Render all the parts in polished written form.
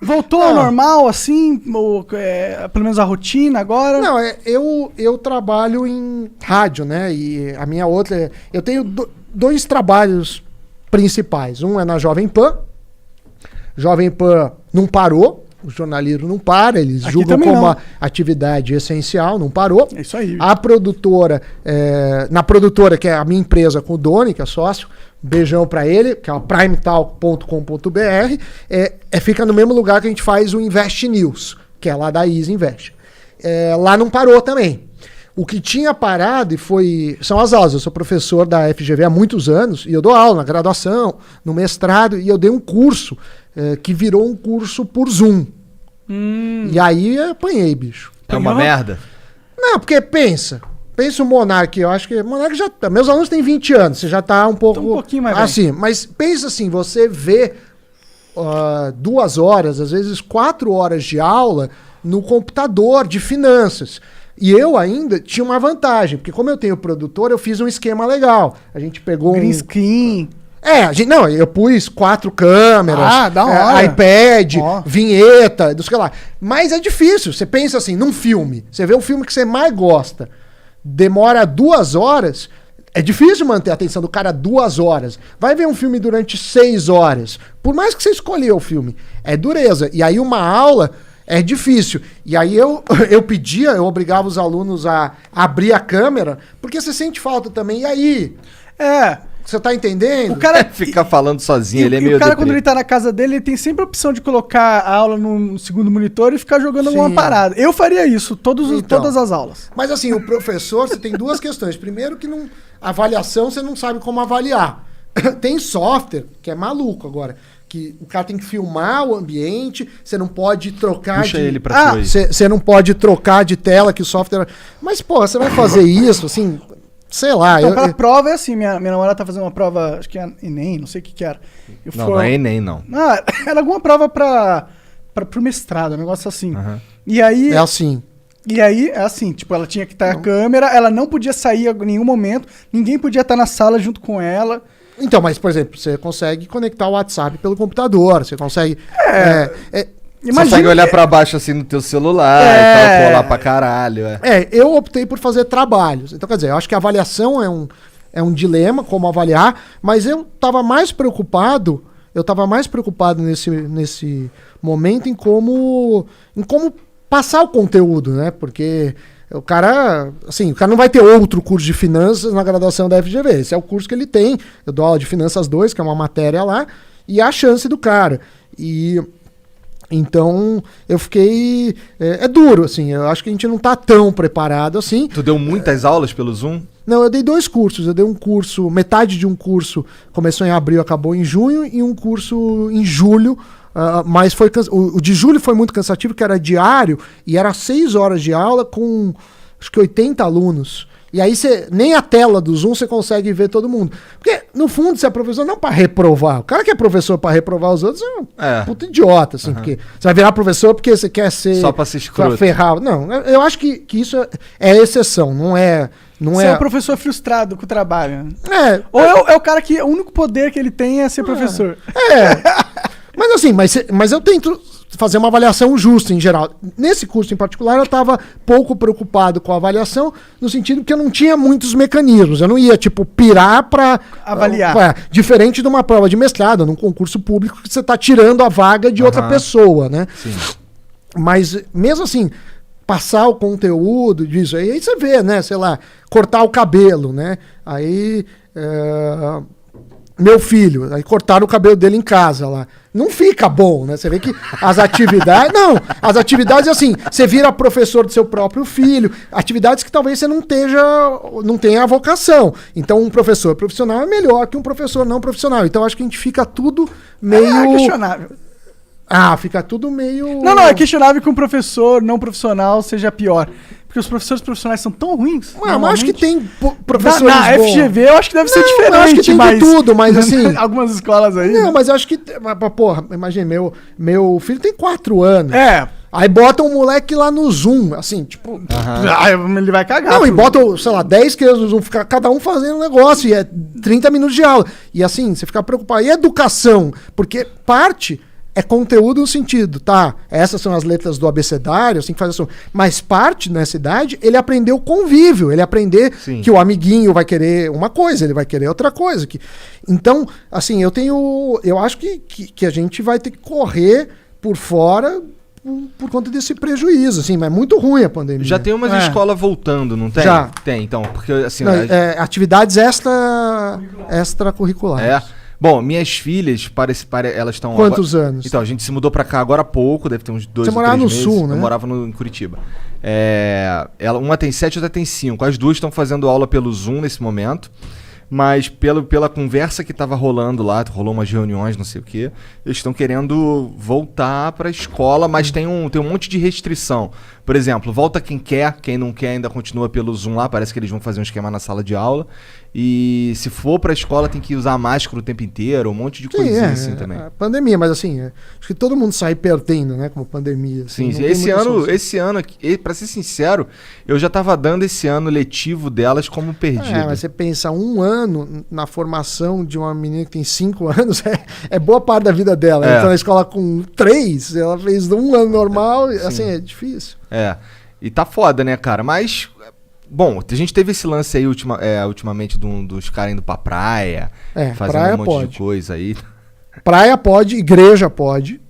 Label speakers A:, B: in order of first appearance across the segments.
A: Voltou ao normal, assim? Ou, pelo menos a rotina agora?
B: Não, eu trabalho em rádio, né? E a minha outra... Eu tenho dois trabalhos principais. Um é na Jovem Pan. Jovem Pan não parou. O jornalismo não para, eles julgam como uma atividade essencial, não parou.
A: É isso aí.
B: A produtora, na produtora, que é a minha empresa com o Doni, que é sócio, beijão pra ele, que é o primetalk.com.br, fica no mesmo lugar que a gente faz o Invest News, que é lá da Easy Invest. Lá não parou também. O que tinha parado são as aulas. Eu sou professor da FGV há muitos anos, e eu dou aula na graduação, no mestrado, e eu dei um curso que virou um curso por Zoom. E aí eu apanhei, bicho.
C: É uma merda?
B: Não, porque pensa o Monark, eu acho que o Monark já tá, meus alunos têm 20 anos, você já tá um pouco...
A: um pouquinho mais
B: assim, mas pensa assim, você vê 2 horas, às vezes 4 horas de aula no computador de finanças. E eu ainda tinha uma vantagem, porque como eu tenho produtor, eu fiz um esquema legal. A gente pegou
A: green screen.
B: Eu pus 4 câmeras,
A: da hora.
B: iPad, vinheta, dos que lá. Mas é difícil. Você pensa assim, num filme. Você vê o filme que você mais gosta. Demora 2 horas. É difícil manter a atenção do cara 2 horas. Vai ver um filme durante 6 horas. Por mais que você escolha o filme. É dureza. E aí uma aula é difícil. E aí eu obrigava os alunos a abrir a câmera, porque você sente falta também. E aí? Você tá entendendo?
A: O cara
C: fica falando sozinho, ele é meio
A: o cara, quando ele tá na casa dele, ele tem sempre a opção de colocar a aula no segundo monitor e ficar jogando alguma parada. Eu faria isso, todas as aulas.
B: Mas assim, o professor, você tem 2 questões. Primeiro que avaliação, você não sabe como avaliar. Tem software, que é maluco agora, que o cara tem que filmar o ambiente, você não pode trocar
C: Puxa ele pra
B: você não pode trocar de tela, que o software... Mas, pô, você vai fazer isso, assim... Sei lá.
A: Então, pra prova é assim, minha namorada tá fazendo uma prova, acho que é Enem, não sei o que era.
C: Não é Enem, não.
A: Era alguma prova pro mestrado, um negócio assim. E aí...
B: É assim.
A: E aí, é assim, tipo, ela tinha que estar a câmera, ela não podia sair em nenhum momento, ninguém podia estar na sala junto com ela.
B: Então, mas, por exemplo, você consegue conectar o WhatsApp pelo computador, você consegue...
C: Você consegue olhar pra baixo assim no teu celular e tal, colar pra caralho.
B: Eu optei por fazer trabalhos. Então, quer dizer, eu acho que a avaliação é um dilema, como avaliar, mas eu tava mais preocupado nesse momento em como passar o conteúdo, né? Porque o cara não vai ter outro curso de finanças na graduação da FGV. Esse é o curso que ele tem. Eu dou aula de finanças 2, que é uma matéria lá, e a chance do cara. Então, eu fiquei... É duro, assim. Eu acho que a gente não tá tão preparado assim.
C: Tu deu muitas aulas pelo Zoom?
B: Não, eu dei 2 cursos. Eu dei um curso... Metade de um curso começou em abril, acabou em junho. E um curso em julho. Mas o de julho foi muito cansativo, que era diário. E era 6 horas de aula com, acho que 80 alunos. E aí nem a tela do Zoom você consegue ver todo mundo. Porque, no fundo, você é professor não para reprovar. O cara que é professor para reprovar os outros é um puta idiota, assim. Porque você vai virar professor porque você quer ser...
C: Só para ser escroto.
B: Pra ferrar. Não, eu acho que isso é exceção, não é...
A: Você é um professor frustrado com o trabalho. Ou é o cara que o único poder que ele tem é ser professor.
B: Mas assim, mas eu tento fazer uma avaliação justa em geral. Nesse curso em particular, eu estava pouco preocupado com a avaliação, no sentido que eu não tinha muitos mecanismos. Eu não ia, pirar para
A: avaliar.
B: Diferente de uma prova de mestrado, num concurso público, que você está tirando a vaga de outra pessoa, né? Sim. Mas, mesmo assim, passar o conteúdo disso, aí você vê, né? Sei lá, cortar o cabelo, né? Aí... Meu filho, aí cortaram o cabelo dele em casa lá. Não fica bom, né? Você vê que as atividades... Não, as atividades assim, você vira professor do seu próprio filho, atividades que talvez você não tenha a vocação. Então um professor profissional é melhor que um professor não profissional. Então acho que a gente fica tudo meio...
A: É questionável.
B: Fica tudo meio...
A: Não, é questionável que um professor não profissional seja pior. Porque os professores profissionais são tão ruins.
B: Eu acho que tem professores
A: na FGV eu acho que deve ser diferente. Eu acho que tem de
B: tudo, mas assim...
A: Algumas escolas aí...
B: Não, mas eu acho que... Porra, imagina, meu filho tem 4 anos. Aí bota um moleque lá no Zoom, assim,
A: ele vai cagar.
B: Não, e bota, sei lá, 10 crianças no Zoom, fica cada um fazendo um negócio, e é 30 minutos de aula. E assim, você fica preocupado. E educação? Porque parte é conteúdo no sentido, tá? Essas são as letras do abecedário, assim que faz assim. Mas parte nessa idade, ele aprendeu convívio, ele aprender que o amiguinho vai querer uma coisa, ele vai querer outra coisa. Então, assim, eu acho que a gente vai ter que correr por fora por conta desse prejuízo, assim, mas é muito ruim a pandemia.
C: Já tem umas escolas voltando, não tem?
B: Já.
C: Tem, então, porque assim...
B: Não, atividades extracurriculares.
C: Bom, minhas filhas, elas estão...
B: Quantos anos?
C: Então, a gente se mudou pra cá agora há pouco, deve ter uns 2 ou 3 meses. Você
B: morava no Sul, né?
C: Eu morava em Curitiba. Uma tem 7 e outra tem 5. As duas estão fazendo aula pelo Zoom nesse momento. Mas pela conversa que tava rolando lá, rolou umas reuniões, não sei o quê, eles estão querendo voltar pra escola, mas tem um monte de restrição. Por exemplo, volta quem quer, quem não quer ainda continua pelo Zoom lá, parece que eles vão fazer um esquema na sala de aula. E se for pra escola tem que usar máscara o tempo inteiro, um monte de coisinha assim também.
B: Pandemia, mas assim, acho que todo mundo sai perdendo, né, como pandemia. Assim,
C: sim, esse ano, pra ser sincero, eu já tava dando esse ano letivo delas como perdido.
B: Mas você pensa, 1 ano na formação de uma menina que tem 5 anos, é boa parte da vida dela. Ela tá na escola com 3, ela fez 1 ano normal, assim, é difícil.
C: E tá foda, né, cara? Mas, bom, a gente teve esse lance aí ultimamente dos caras indo pra praia, fazendo
B: praia
C: um monte de coisa aí.
B: Praia pode, igreja pode,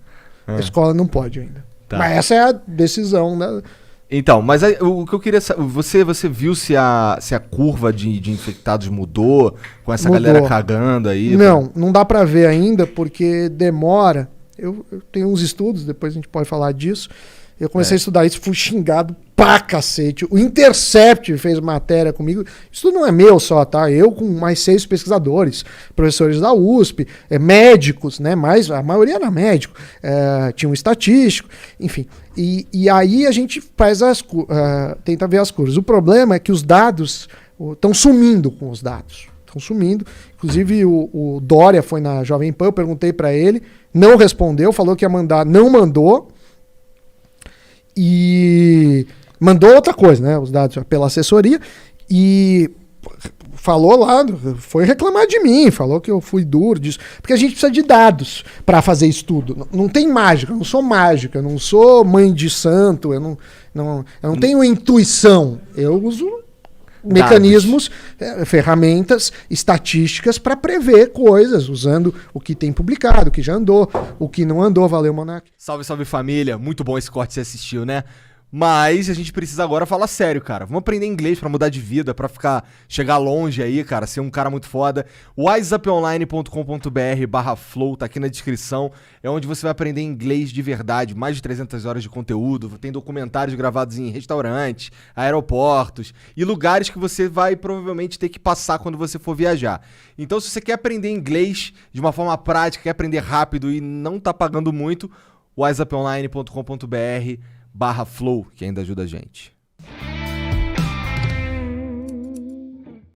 B: a escola não pode ainda. Tá. Mas essa é a decisão, né?
C: Então, mas o que eu queria saber, você viu se a curva de infectados mudou, com essa galera cagando aí?
B: Não dá pra ver ainda, porque demora. Eu tenho uns estudos, depois a gente pode falar disso. Eu comecei a estudar isso, fui xingado pra cacete. O Intercept fez matéria comigo. Isso não é meu só, tá? Eu com mais 6 pesquisadores, professores da USP, médicos, né? Mas a maioria era médico. Tinha um estatístico, enfim. E aí a gente faz tenta ver as curvas. O problema é que os dados estão sumindo com os dados. Estão sumindo. Inclusive o Dória foi na Jovem Pan, eu perguntei pra ele, não respondeu, falou que ia mandar, não mandou. E mandou outra coisa, né? Os dados pela assessoria. E falou lá, foi reclamar de mim, falou que eu fui duro disso. Porque a gente precisa de dados para fazer estudo. Não tem mágica, eu não sou mágica, eu não sou mãe de santo, eu não tenho intuição. Eu uso mecanismos, ferramentas estatísticas para prever coisas, usando o que tem publicado, o que já andou, o que não andou. Valeu, Monark.
C: Salve, salve família. Muito bom esse corte que você assistiu, né? Mas a gente precisa agora falar sério, cara. Vamos aprender inglês pra mudar de vida, pra chegar longe aí, cara, ser um cara muito foda. wiseuponline.com.br/flow, tá aqui na descrição. É onde você vai aprender inglês de verdade. Mais de 300 horas de conteúdo. Tem documentários gravados em restaurantes, aeroportos e lugares que você vai provavelmente ter que passar quando você for viajar. Então, se você quer aprender inglês de uma forma prática, quer aprender rápido e não tá pagando muito, wiseuponline.com.br/flow, que ainda ajuda a gente.